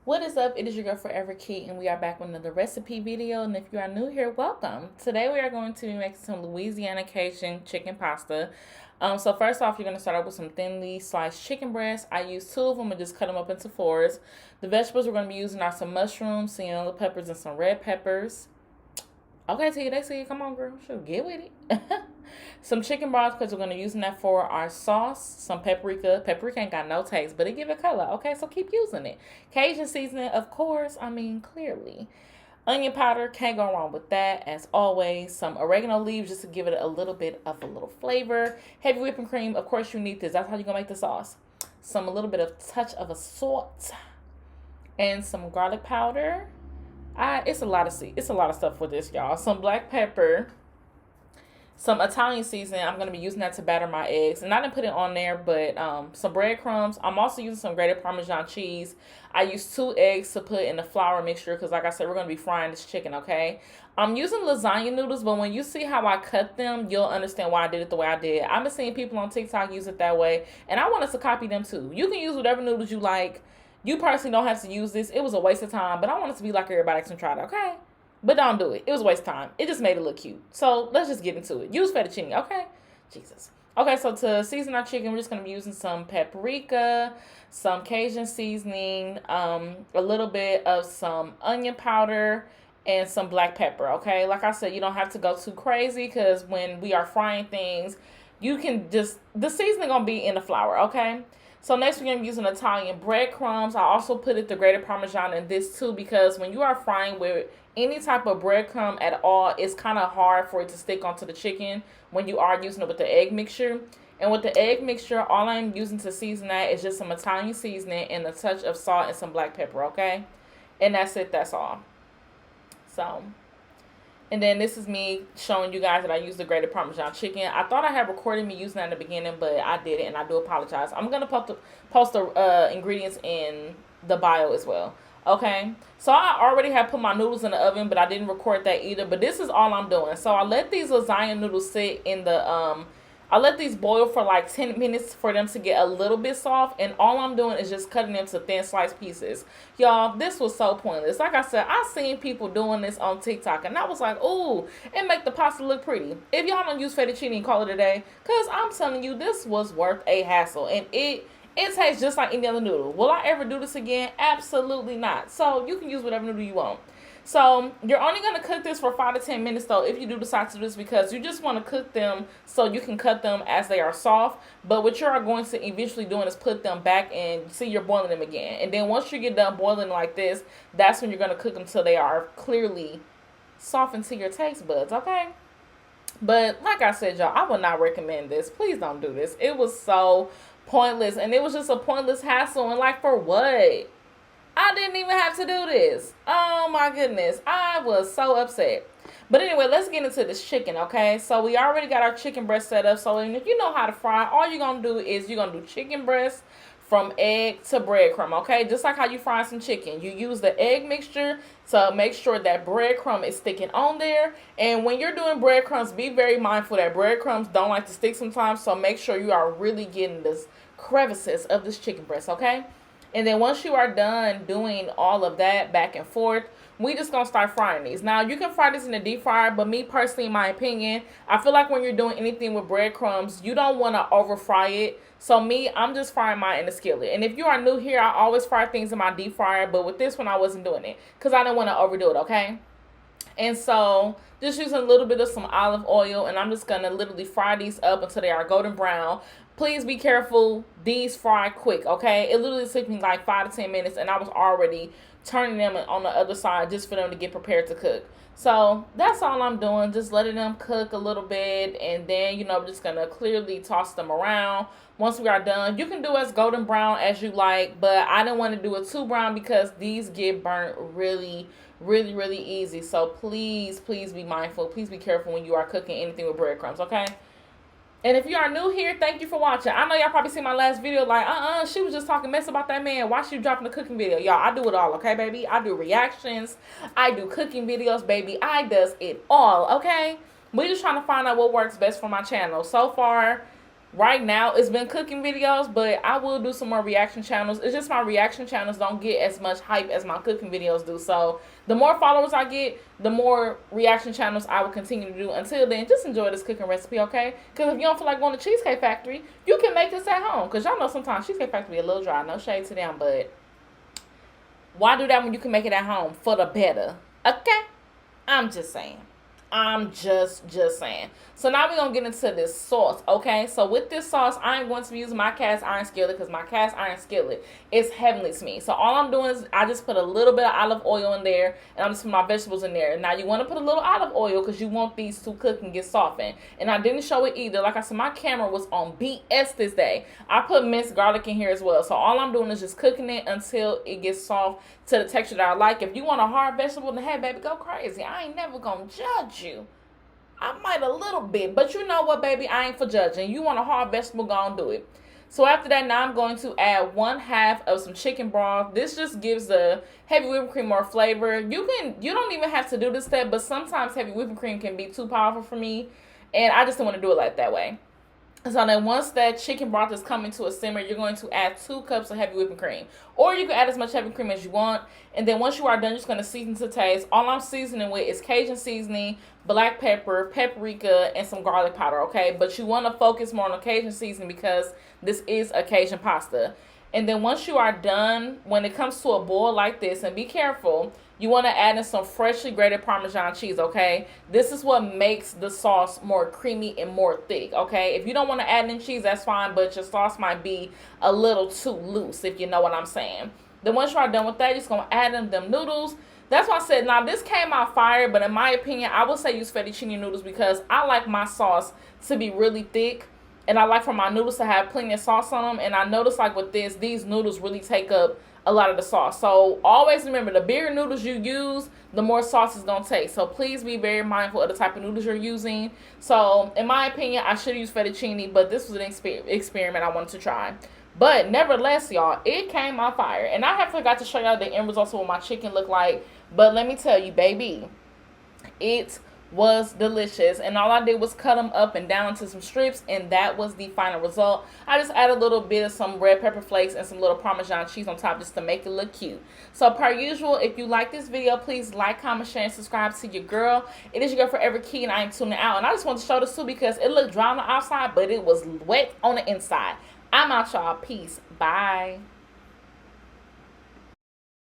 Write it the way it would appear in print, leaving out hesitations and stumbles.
What is up? It is your girl Forever Key, and we are back with another recipe video. And if you are new here, welcome. Today we are going to be making some Louisiana Cajun chicken pasta. So first off, you're going to start out with some thinly sliced chicken breasts. I use 2 of them and just cut them up into 4s. The vegetables we're going to be using are some mushrooms, some yellow peppers, and some red peppers. Okay, T, they see you. Come on, girl. Sure, get with it. Some chicken broth, because we're going to be using that for our sauce. Some paprika. Paprika ain't got no taste, but it give it color. Okay, so keep using it. Cajun seasoning, of course. I mean, clearly. Onion powder, can't go wrong with that, as always. Some oregano leaves, just to give it a little bit of a little flavor. Heavy whipping cream, of course you need this. That's how you're going to make the sauce. A little bit of touch of a salt. And some garlic powder. It's a lot of stuff for this, y'all. Some black pepper, some Italian seasoning. I'm gonna be using that to batter my eggs, and I didn't put it on there, but some breadcrumbs. I'm also using some grated Parmesan cheese. I used 2 eggs to put in the flour mixture because, like I said, we're gonna be frying this chicken. Okay. I'm using lasagna noodles, but when you see how I cut them, you'll understand why I did it the way I did. I've been seeing people on TikTok use it that way, and I want us to copy them too. You can use whatever noodles you like. You personally don't have to use this. It was a waste of time, but I want it to be like everybody else and try it, okay? But don't do it. It was a waste of time. It just made it look cute. So let's just get into it. Use fettuccine, okay? Jesus. Okay, so to season our chicken, we're just going to be using some paprika, some Cajun seasoning, a little bit of some onion powder, and some black pepper, okay? Like I said, you don't have to go too crazy because when we are frying things, you can just, the seasoning going to be in the flour, okay? So next we're going to be using Italian breadcrumbs. I also put it the grated Parmesan in this too because when you are frying with any type of breadcrumb at all, it's kind of hard for it to stick onto the chicken when you are using it with the egg mixture. And with the egg mixture, all I'm using to season that is just some Italian seasoning and a touch of salt and some black pepper, okay? And that's it. That's all. So... And then this is me showing you guys that I use the grated Parmesan chicken. I thought I had recorded me using that in the beginning, but I didn't, and I do apologize. I'm going to post the ingredients in the bio as well. Okay? So I already have put my noodles in the oven, but I didn't record that either. But this is all I'm doing. So I let these lasagna noodles sit in the... I let these boil for like 10 minutes for them to get a little bit soft. And all I'm doing is just cutting them to thin sliced pieces. Y'all, this was so pointless. Like I said, I seen people doing this on TikTok. And I was like, ooh, and make the pasta look pretty. If y'all don't use fettuccine, call it a day. Because I'm telling you, this was worth a hassle. And it tastes just like any other noodle. Will I ever do this again? Absolutely not. So you can use whatever noodle you want. So you're only going to cook this for 5 to 10 minutes though if you do decide to do this because you just want to cook them so you can cut them as they are soft. But what you are going to eventually doing is put them back and see you're boiling them again. And then once you get done boiling like this, that's when you're going to cook them till they are clearly softened to your taste buds, okay? But like I said, y'all, I would not recommend this. Please don't do this. It was so pointless and it was just a pointless hassle and like for what? I didn't even have to do this. Oh my goodness. I was so upset. But anyway, let's get into this chicken, okay? So we already got our chicken breast set up. So if you know how to fry, all you're going to do is you're going to do chicken breast from egg to breadcrumb, okay? Just like how you fry some chicken. You use the egg mixture to make sure that breadcrumb is sticking on there. And when you're doing breadcrumbs, be very mindful that breadcrumbs don't like to stick sometimes. So make sure you are really getting this crevices of this chicken breast, okay? And then once you are done doing all of that back and forth, we just going to start frying these. Now, you can fry this in the deep fryer, but me personally, in my opinion, I feel like when you're doing anything with breadcrumbs, you don't want to over fry it. So me, I'm just frying mine in the skillet. And if you are new here, I always fry things in my deep fryer, but with this one, I wasn't doing it because I didn't want to overdo it, okay? And so just using a little bit of some olive oil, and I'm just going to literally fry these up until they are golden brown. Please be careful. These fry quick, okay? It literally took me like 5 to 10 minutes, and I was already turning them on the other side just for them to get prepared to cook. So that's all I'm doing, just letting them cook a little bit, and then, you know, I'm just going to clearly toss them around. Once we are done, you can do as golden brown as you like, but I didn't want to do it too brown because these get burnt really easy. So please be mindful. Please be careful when you are cooking anything with breadcrumbs, okay? And if you are new here, thank you for watching. I know y'all probably seen my last video like, she was just talking mess about that man. Why she dropping a cooking video? Y'all, I do it all, okay, baby? I do reactions. I do cooking videos, baby. I does it all, okay? We just trying to find out what works best for my channel. So far, right now it's been cooking videos, but I will do some more reaction channels. It's just my reaction channels don't get as much hype as my cooking videos do. So the more followers I get, the more reaction channels I will continue to do. Until then, just enjoy this cooking recipe, okay? Because if you don't feel like going to Cheesecake Factory, you can make this at home. Because y'all know sometimes Cheesecake Factory a little dry. No shade to them, but why do that when you can make it at home for the better? Okay? I'm just saying. I'm just saying. So now we're going to get into this sauce, okay? So with this sauce, I'm going to be using my cast iron skillet because my cast iron skillet is heavenly to me. So all I'm doing is I just put a little bit of olive oil in there, and I'm just putting my vegetables in there. Now you want to put a little olive oil because you want these to cook and get softened. And I didn't show it either. Like I said, my camera was on BS this day. I put minced garlic in here as well. So all I'm doing is just cooking it until it gets soft to the texture that I like. If you want a hard vegetable in the head, baby, go crazy. I ain't never going to judge you. I might a little bit, but you know what, baby? I ain't for judging. You want a hard vegetable, go and do it. So after that, now I'm going to add 1/2 of some chicken broth. This just gives the heavy whipping cream more flavor. You don't even have to do this step, but sometimes heavy whipping cream can be too powerful for me, and I just don't want to do it like that way. So then once that chicken broth is coming to a simmer, you're going to add 2 cups of heavy whipping cream. Or you can add as much heavy cream as you want. And then once you are done, you're just going to season to taste. All I'm seasoning with is Cajun seasoning, black pepper, paprika, and some garlic powder, okay? But you want to focus more on the Cajun seasoning because this is a Cajun pasta. And then once you are done, when it comes to a boil like this, and be careful, you want to add in some freshly grated Parmesan cheese, okay? This is what makes the sauce more creamy and more thick, okay? If you don't want to add in cheese, that's fine, but your sauce might be a little too loose, if you know what I'm saying. Then once you are done with that, you're just going to add in them noodles. That's why I said, now this came out fire, but in my opinion, I would say use fettuccine noodles because I like my sauce to be really thick. And I like for my noodles to have plenty of sauce on them. And I noticed like with this, these noodles really take up a lot of the sauce. So always remember, the bigger noodles you use, the more sauce it's going to take. So please be very mindful of the type of noodles you're using. So in my opinion, I should use fettuccine, but this was an experiment I wanted to try. But nevertheless, y'all, it came out fire. And I have forgot to show y'all the end results of what my chicken looked like. But let me tell you, baby, it was delicious. And all I did was cut them up and down into some strips, and that was the final result. I just added a little bit of some red pepper flakes and some little Parmesan cheese on top just to make it look cute. So per usual, if you like this video, please like, comment, share, and subscribe to your girl. It is your girl Forever Key, and I am tuning out. And I just want to show this too because it looked dry on the outside, but it was wet on the inside. I'm out, y'all. Peace. Bye.